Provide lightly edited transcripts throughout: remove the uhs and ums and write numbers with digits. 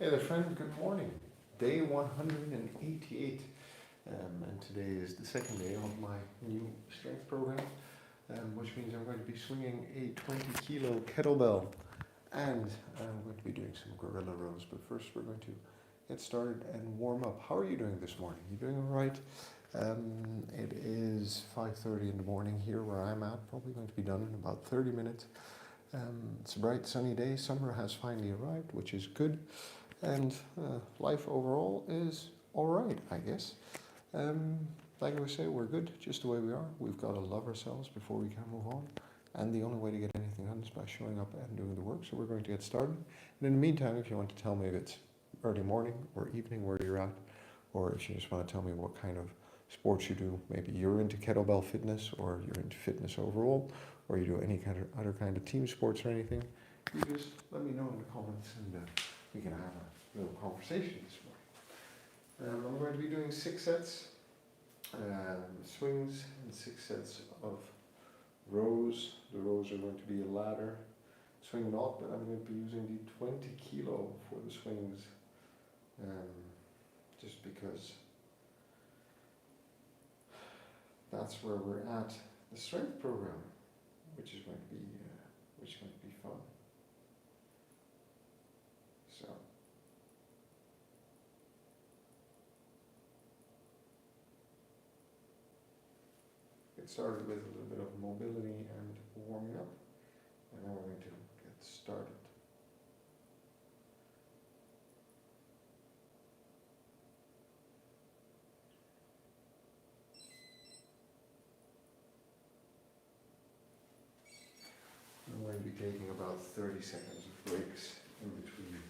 Hey there, friend. Good morning. Day 188, and today is the second day of my new strength program, which means I'm going to be swinging a 20 kilo kettlebell, and I'm going to be doing some gorilla rows. But first, we're going to get started and warm up. How are you doing this morning? You doing all right? It is 5:30 in the morning here where I'm at. Probably going to be done in about 30 minutes. It's a bright sunny day. Summer has finally arrived, which is good. And life overall is all right, I guess. Like I say, we're good just the way we are. We've got to love ourselves before we can move on. And the only way to get anything done is by showing up and doing the work. So we're going to get started. And in the meantime, if you want to tell me if it's early morning or evening where you're at, or if you just want to tell me what kind of sports you do, maybe you're into kettlebell fitness or you're into fitness overall, or you do any kind of other kind of team sports or anything, you just let me know in the comments and we can have a little conversation this morning. I'm going to be doing 6 sets, swings, and 6 sets of rows. The rows are going to be a ladder swing not, but I'm going to be using the 20 kilo for the swings, just because that's where we're at the strength program, which is going to be fun. So get started with a little bit of mobility and warming up, and now we're going to get started. I'm going to be taking about 30 seconds of breaks in between.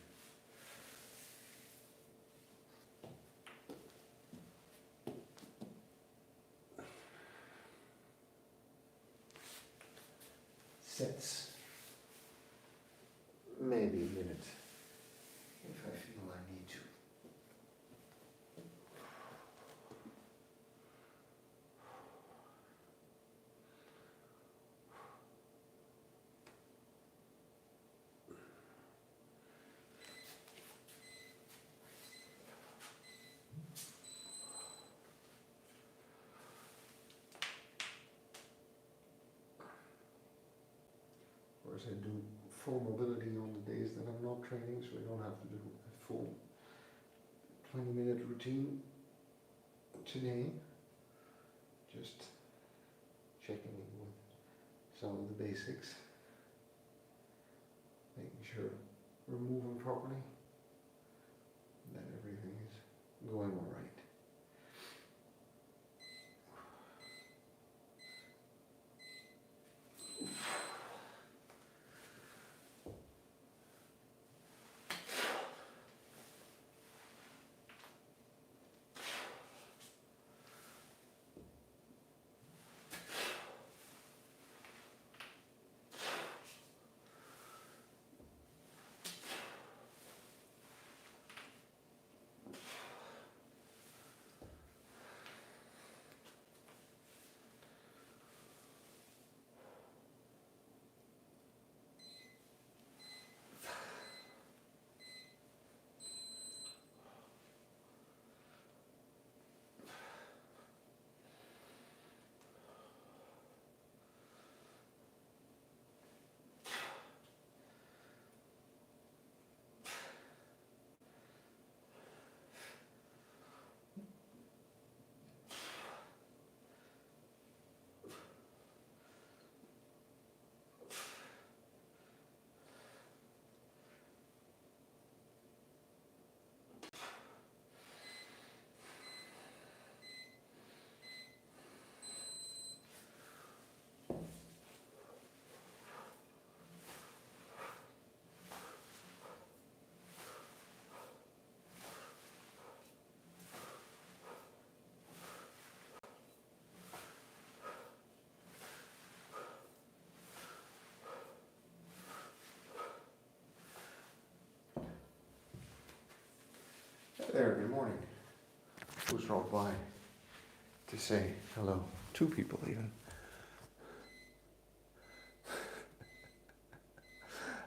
Sets. Maybe a minute, if I feel I need to. Of course, I do full mobility on the days that I'm not training, so I don't have to do a full 20-minute routine today. Just checking in with some of the basics, making sure we're moving properly, that everything is going all right. There, good morning. Who's dropped by to say hello? 2 people even.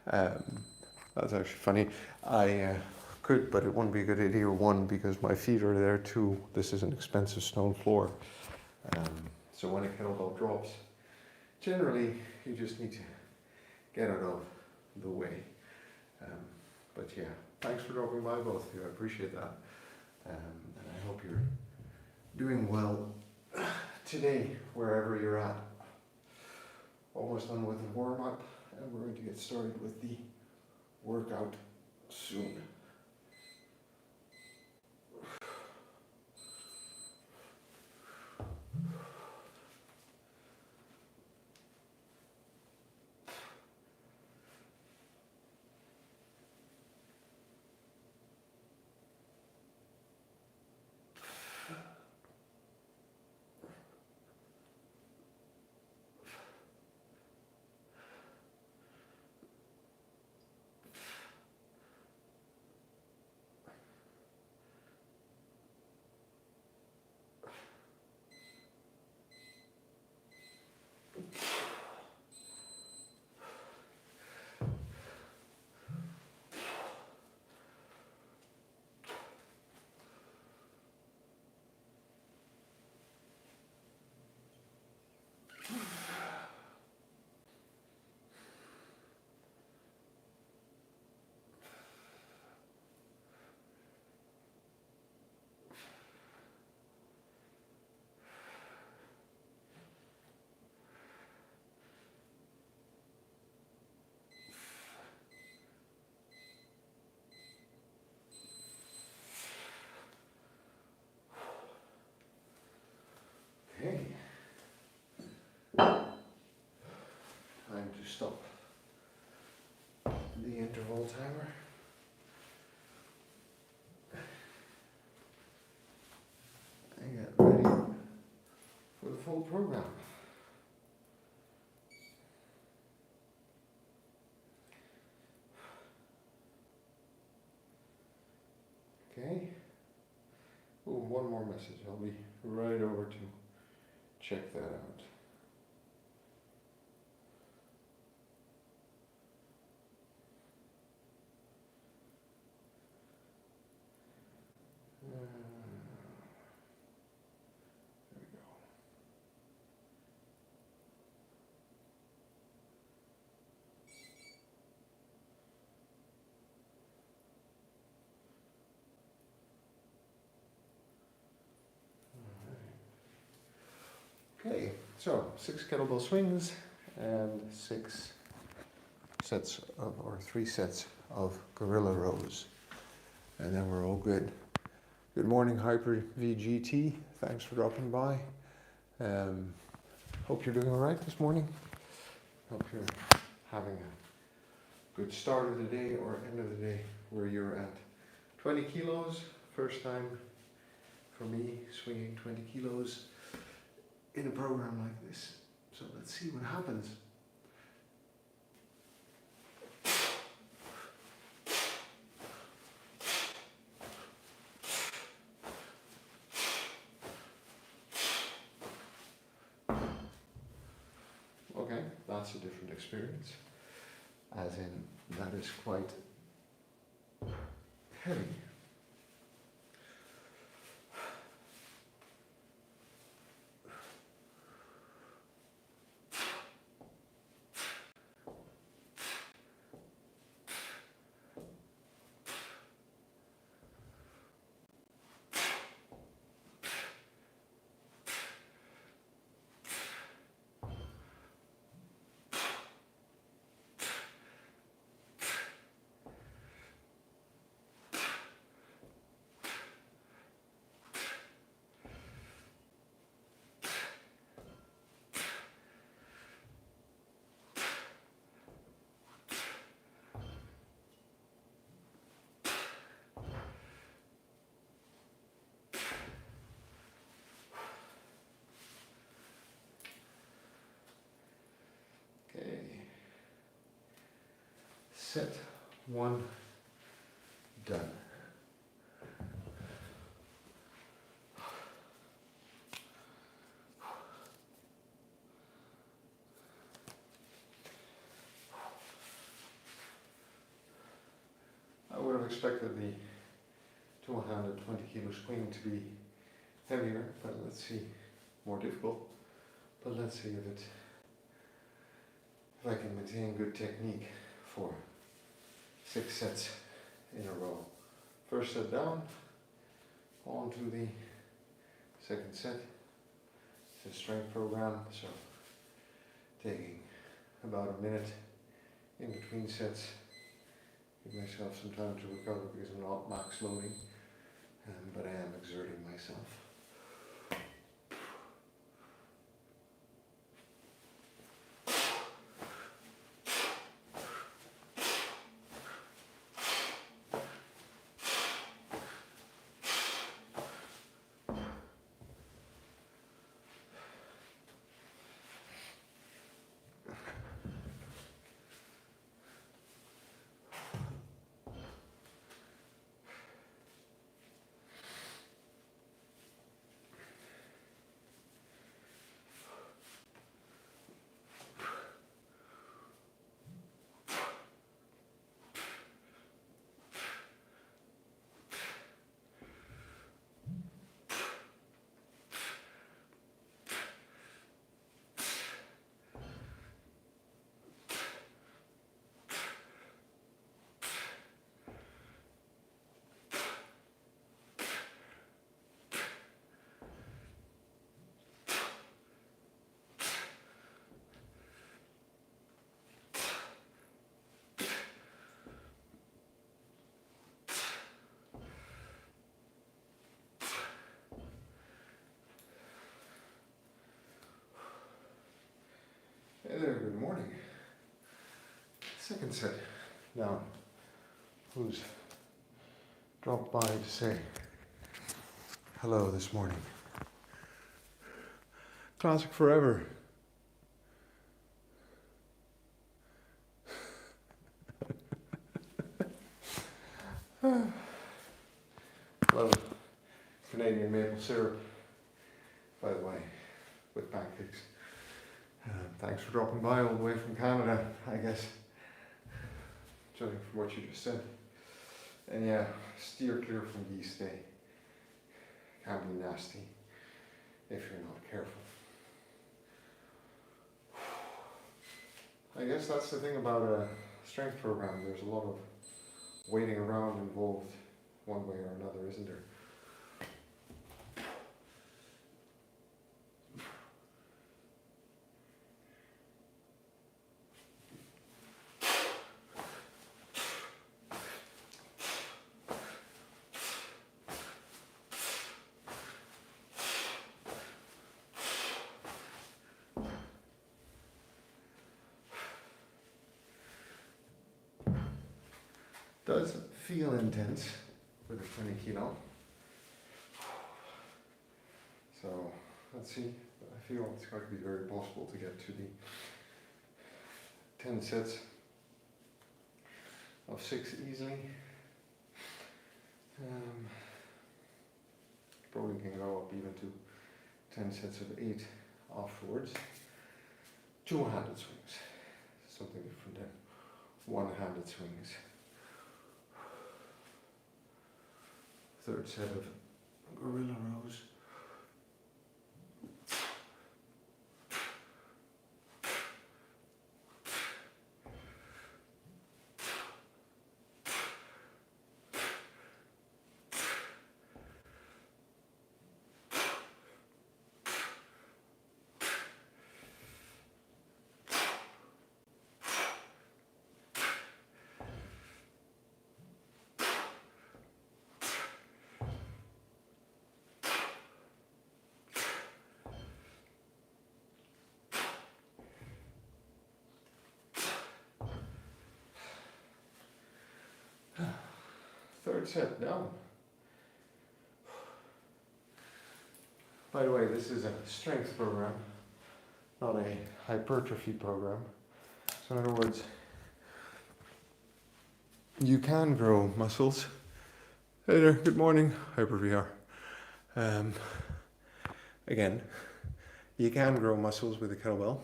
That's actually funny. I could, but it wouldn't be a good idea, one, because my feet are there, two, this is an expensive stone floor. So when a kettlebell drops, generally you just need to get out of the way. But yeah, thanks for dropping by, both of you, I appreciate that. And I hope you're doing well today, wherever you're at. Almost done with the warm-up, and we're going to get started with the workout soon. Okay, time to stop the interval timer. And get ready for the full program. Okay. Oh, one more message. I'll be right over to check that out. There we go. Okay, so 6 kettlebell swings and 6 sets of, or 3 sets of gorilla rows. And then we're all good. Good morning, Hyper VGT. Thanks for dropping by. Hope you're doing all right this morning. Hope you're having a good start of the day or end of the day where you're at. 20 kilos, first time for me swinging 20 kilos in a program like this. So let's see what happens. Okay, that's a different experience. As in, that is quite heavy. Set 1 done. I would have expected the to a handed 20 kilo swing to be heavier, but let's see, more difficult. But let's see if I can maintain good technique for 6 sets in a row. First set down, on to the second set. It's a strength program, so taking about a minute in between sets. Give myself some time to recover because I'm not max loading, but I am exerting myself. Hey there, good morning. Second set down. Who's dropped by to say hello this morning? Classic forever. Well, Canadian maple syrup, by the way, with pancakes. Thanks for dropping by all the way from Canada, I guess, judging from what you just said. And yeah, steer clear from yeast day. Can be nasty if you're not careful. I guess that's the thing about a strength program. There's a lot of waiting around involved one way or another, isn't there? Does feel intense with a 20 kilo. So let's see. I feel it's going to be very possible to get to the 10 sets of 6 easily. Probably can go up even to 10 sets of 8 afterwards. 2-handed swings. Something different than one-handed swings. Third set of gorilla rows. Third set down. By the way, this is a strength program, not a hypertrophy program. So in other words, you can grow muscles. Hey there, good morning, Hyper VR. Again, you can grow muscles with a kettlebell,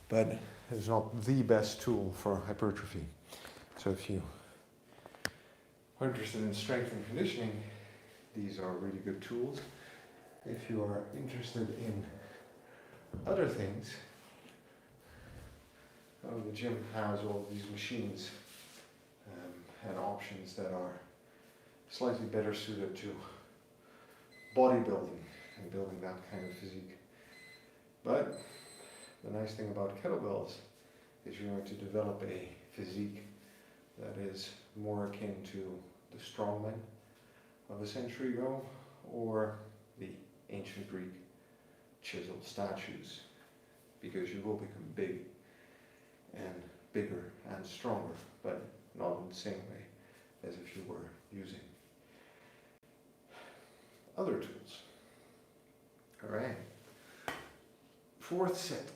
but it's not the best tool for hypertrophy. So if you are interested in strength and conditioning, these are really good tools. If you are interested in other things, the gym has all these machines and options that are slightly better suited to bodybuilding and building that kind of physique. But the nice thing about kettlebells is you're going to develop a physique that is more akin to the strongmen of a century ago, or the ancient Greek chiseled statues, because you will become big and bigger and stronger, but not in the same way as if you were using other tools. All right. Fourth set.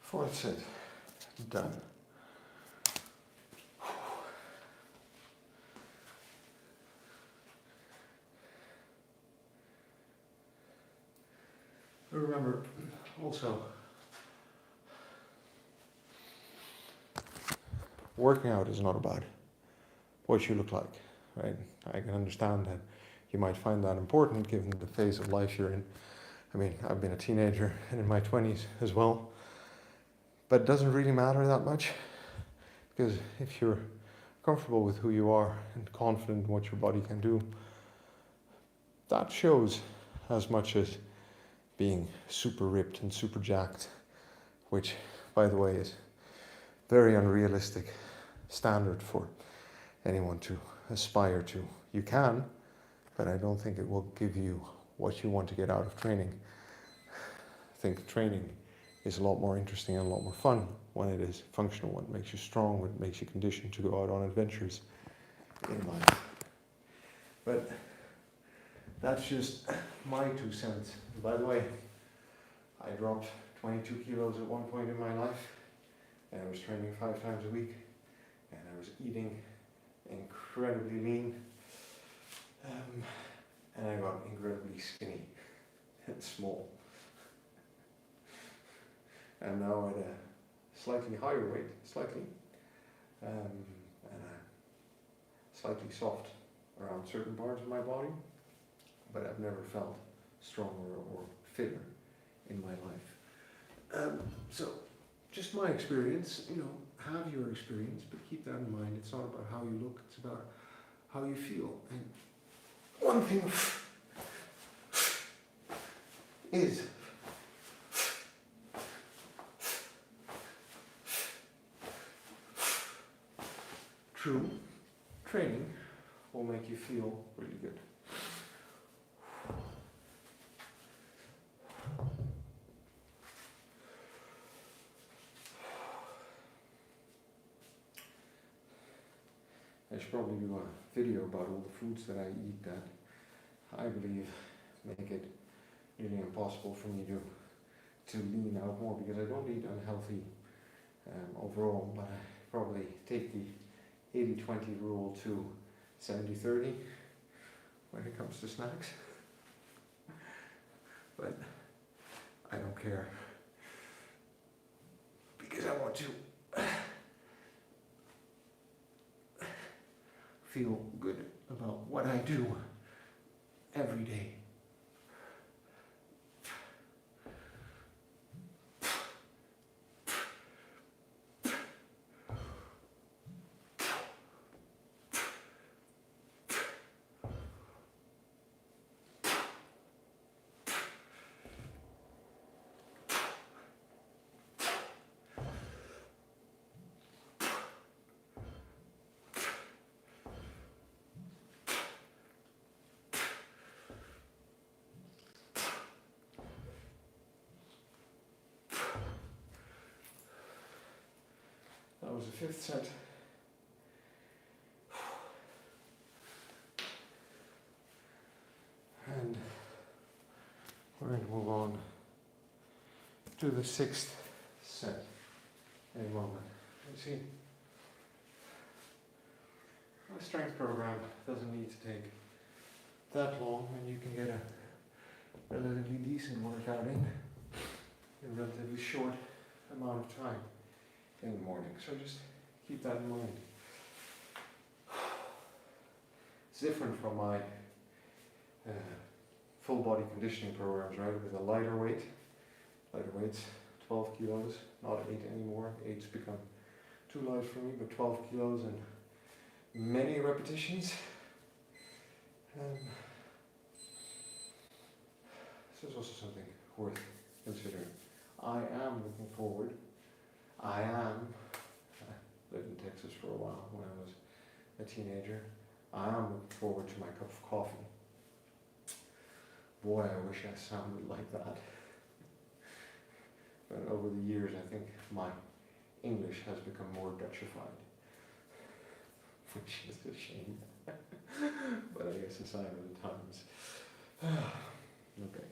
Fourth set, done. Remember, also, working out is not about what you look like, right? I can understand that you might find that important given the phase of life you're in. I mean, I've been a teenager and in my 20s as well. But it doesn't really matter that much, because if you're comfortable with who you are and confident in what your body can do, that shows as much as being super ripped and super jacked, which, by the way, is very unrealistic standard for anyone to aspire to. You can, but I don't think it will give you what you want to get out of training. I think training is a lot more interesting and a lot more fun when it is functional, when it makes you strong, when it makes you conditioned to go out on adventures in life. But that's just my 2 cents. By the way, I dropped 22 kilos at one point in my life, and I was training 5 times a week, and I was eating incredibly lean, and I got incredibly skinny and small. I'm now at a slightly higher weight, and slightly soft around certain parts of my body, but I've never felt stronger or fitter in my life. So, just my experience, have your experience, but keep that in mind. It's not about how you look, it's about how you feel. And one thing is true, training will make you feel really good. I should probably do a video about all the foods that I eat that I believe make it really impossible for me to lean out more, because I don't eat unhealthy overall, but I probably take the 80-20 rule to 70-30 when it comes to snacks. But I don't care, because I want to feel good about what what I do every day. That was the fifth set. And we're going to move on to the sixth set in a moment. You see, a strength program doesn't need to take that long, and you can get a relatively decent workout in a relatively short amount of time in the morning. So just keep that in mind. It's different from my full body conditioning programs, right? With a lighter weights, 12 kilos, not 8 anymore. 8's become too light for me, but 12 kilos and many repetitions. This is also something worth considering. I am looking forward. I lived in Texas for a while when I was a teenager. I am looking forward to my cup of coffee. Boy, I wish I sounded like that. But over the years, I think my English has become more Dutchified, which is a shame. But I guess a sign of the times. Okay,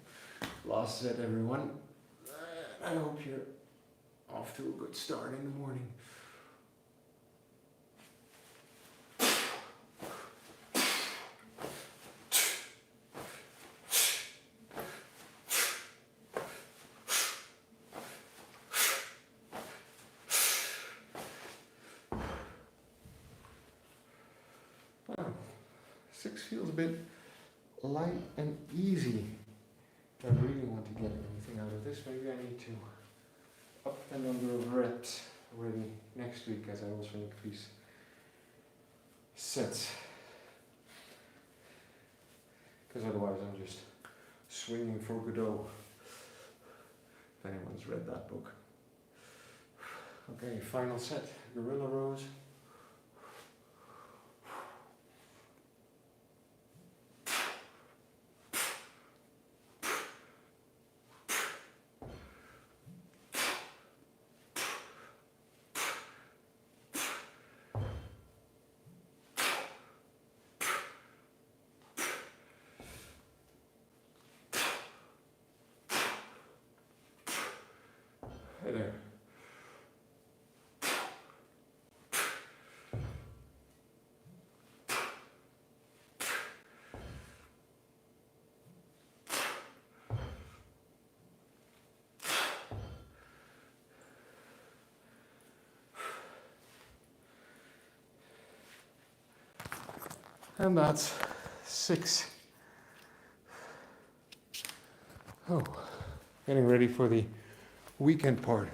last set, everyone. I hope you're off to a good start in the morning. Wow, 6 feels a bit light and easy. If I really want to get anything out of this, maybe I need to up the number of reps already next week, as I also increase sets. Because otherwise I'm just swinging for Godot. If anyone's read that book. Okay, final set, gorilla rows. Hey there. And that's 6. Oh, getting ready for the weekend part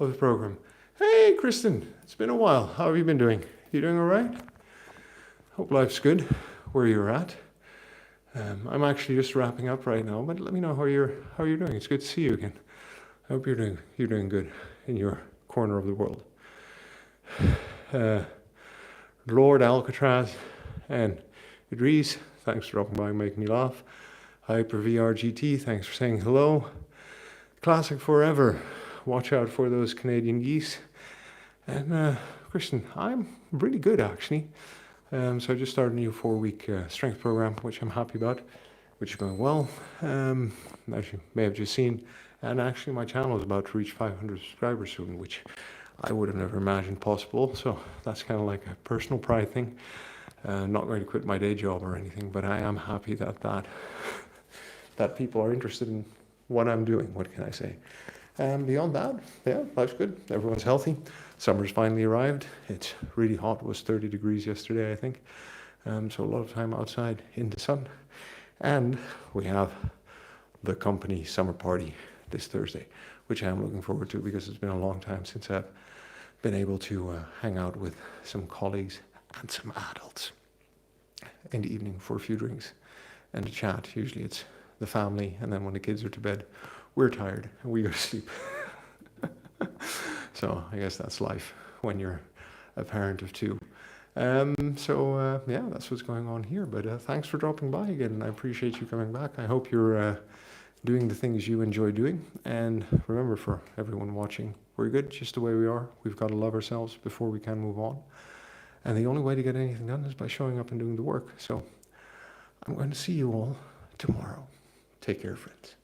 of the program. Hey, Kristen, it's been a while. How have you been doing? You doing all right? Hope life's good where you're at. I'm actually just wrapping up right now, but let me know how you're doing. It's good to see you again. I hope you're doing good in your corner of the world. Lord Alcatraz and Idris, thanks for dropping by and making me laugh. Hyper VRGT, thanks for saying hello. Classic Forever, watch out for those Canadian geese. And Christian, I'm really good actually. So I just started a new 4-week strength program, which I'm happy about, which is going well. As you may have just seen, and actually my channel is about to reach 500 subscribers soon, which I would have never imagined possible. So that's kind of like a personal pride thing. Not going to quit my day job or anything, but I am happy that people are interested in what I'm doing. What can I say? Beyond that, yeah, life's good. Everyone's healthy. Summer's finally arrived. It's really hot. It was 30 degrees yesterday, I think. So a lot of time outside in the sun. And we have the company summer party this Thursday, which I'm looking forward to because it's been a long time since I've been able to hang out with some colleagues and some adults in the evening for a few drinks and a chat. Usually it's the family, and then when the kids are to bed, we're tired and we go to sleep. So I guess that's life when you're a parent of two. Yeah, that's what's going on here. But thanks for dropping by again, and I appreciate you coming back. I hope you're doing the things you enjoy doing. And remember, for everyone watching, we're good just the way we are. We've got to love ourselves before we can move on. And the only way to get anything done is by showing up and doing the work. So I'm going to see you all tomorrow. Take care, friends.